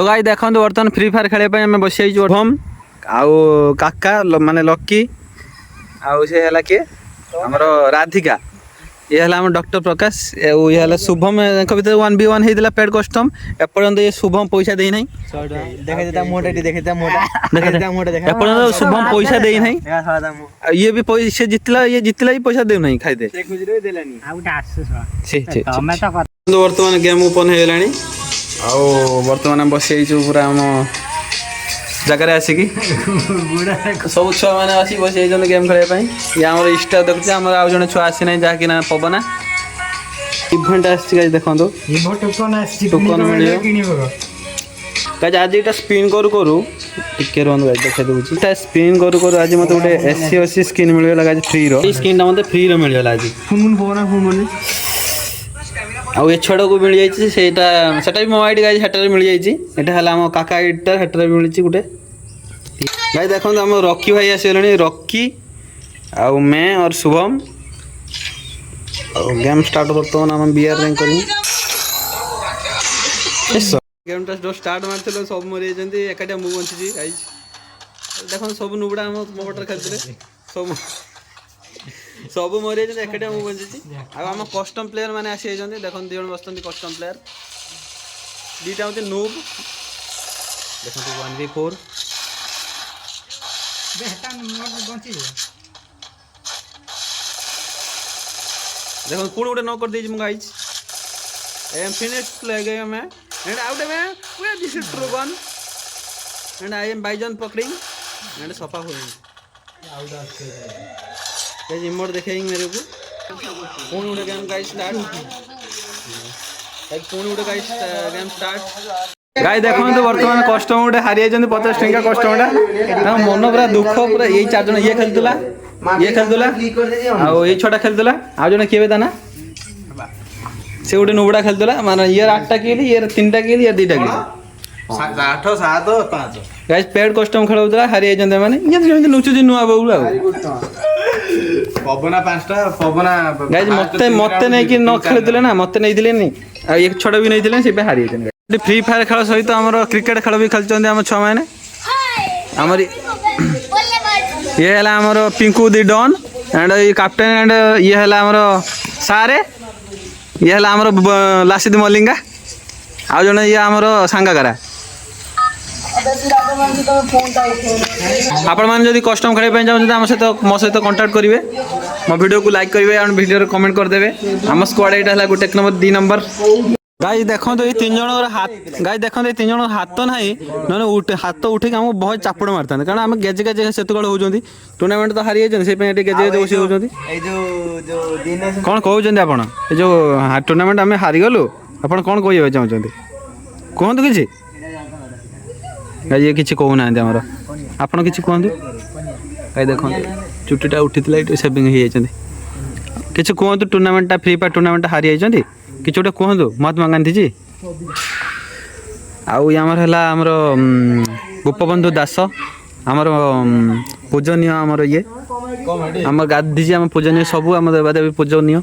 तो गाई देखो बर्तमान फ्री फायर खेलने आम बस हम आउ काका माने लकी आउ से है किए आमर राधिका ये है डॉक्टर प्रकाश ये है शुभम भर 1v1 होता पेड कस्टम एपर्तंत ये शुभम पैसा दे ना एपर्तंत शुभम पैसा दे ना ये भी पैसा जितला ये जितला ही पैसा दे ना खाई बर्तमान गेम ओपन हो बर्तमान बस पूरा आम जगह आसिकी सब छुआ मैंने आसी बस गेम खेलने ये आम इष्टा देखुचे आम आउ जन छुआ आसी ना जहाँकि ना पवना इवेंट आसी देखो टोकन मिल आज यहाँ स्पिन करू टिके रुहतु गाइस देखा दूसरी स्पिन करू आज मत गोटे SC स्किन मिलगला फ्री स्किन मत फ्री मिलगला आज आउ ए छड़ को मिल जाटा भी मो आईडी गाइस हेटर मिल जाटा आम काका आईडी हेटर भी मिली गोटे गाइस देखो आम रॉकी भाई आसगले रॉकी आउ मैं और शुभम गेम स्टार्ट बर्तमान आम बीआर रैंक कर गेम टा स्टार्ट मारते सब मरी जाती एकाटिया मु बंची गाइस देखो सब नुबड़ा आम मो पटर खेलते सब सब मरी जाती एकाटिया मु बंची आम कस्टम प्लेयर मैंने आसी देखो दी जन बस कस्टम प्लेयर दीटा होती नूब देखो 1v4 देखो पुणी गोटे न कर देछि मु गाइस एम फिनिश ले गए मैं एंड आउट में वे this is true one and I am बाइजन पकड़िंग एंड सफा होई आउट आस्ते ये इमोट देखेंगे मेरे को पुणी गोटे गेम गाइस स्टार्ट पुणी गोटे गाइस गेम स्टार्ट गाई देखो बर्तमान कस्टम गोटे हारी जाइए 50 टंका कस्टमटा मन पूरा दुख पूरा यही 4 जन ये खेलुला ये छटा खेलुला आउ जन किए ना से गोटे नुबड़ा खेलुला माने ये 8टा किल ये 3टा किल ये 2टा किल 8 7 5 गाइस पेड कस्टम खेलुला हारी जाइए माने ये जेमति नुचुजी नुआ बउला पवना 5टा पवना गाइस मते नहीं कि न खेलुले ना मते नहीं दिले नहीं आ एक छटा भी नहीं दिले से पे हारी जाइए फ्री फायर खेल सहित आम क्रिकेट खेल भी खेलते आम छुआ मैंने आमर ये है आमर पिंकू दी डॉन एंड कैप्टेन एंड ये है आमर सारे ये है आमर लासिद मलिंगा आउ जन ये आमर सांगाकारा आपण मैंने जब कस्टम खेल चाहते आम सहित मो सहित कांटेक्ट करेंगे मो वीडियो को लाइक करेंगे और वीडियो कमेंट करदे आम स्क्वाड यहाँ गोटे नंबर 2 नंबर गाई देखो ये 3 जन हाथ गाई देखो ये 3 जन हाथ ना ना हाथ उठे आमको बहुत चापड़ मारता कारण आम गेजे गेजे से होती टूर्णामेंट तो हारी जाए गेजे गेजे बस होती कौन कहते आपड़ जो टूर्णामेंट आम हारीगलु आप कौन कह चाहते कहतु कि ये किसी कहूना आमर आपड़ कि कहतु गाई देखो चुटीटा उठी सेविंग हो जाती किसी कहतु टूर्णामेंटा फ्री फायर टूर्णामेंट हारी जाती कि गोटे कहतु महात्मा गांधी जी आउ आमर है गोपबंधु दास आमर पूजनीय आमर ये आम गांधीजी आम पूजनीय सब आम देवादेवी पूजनीय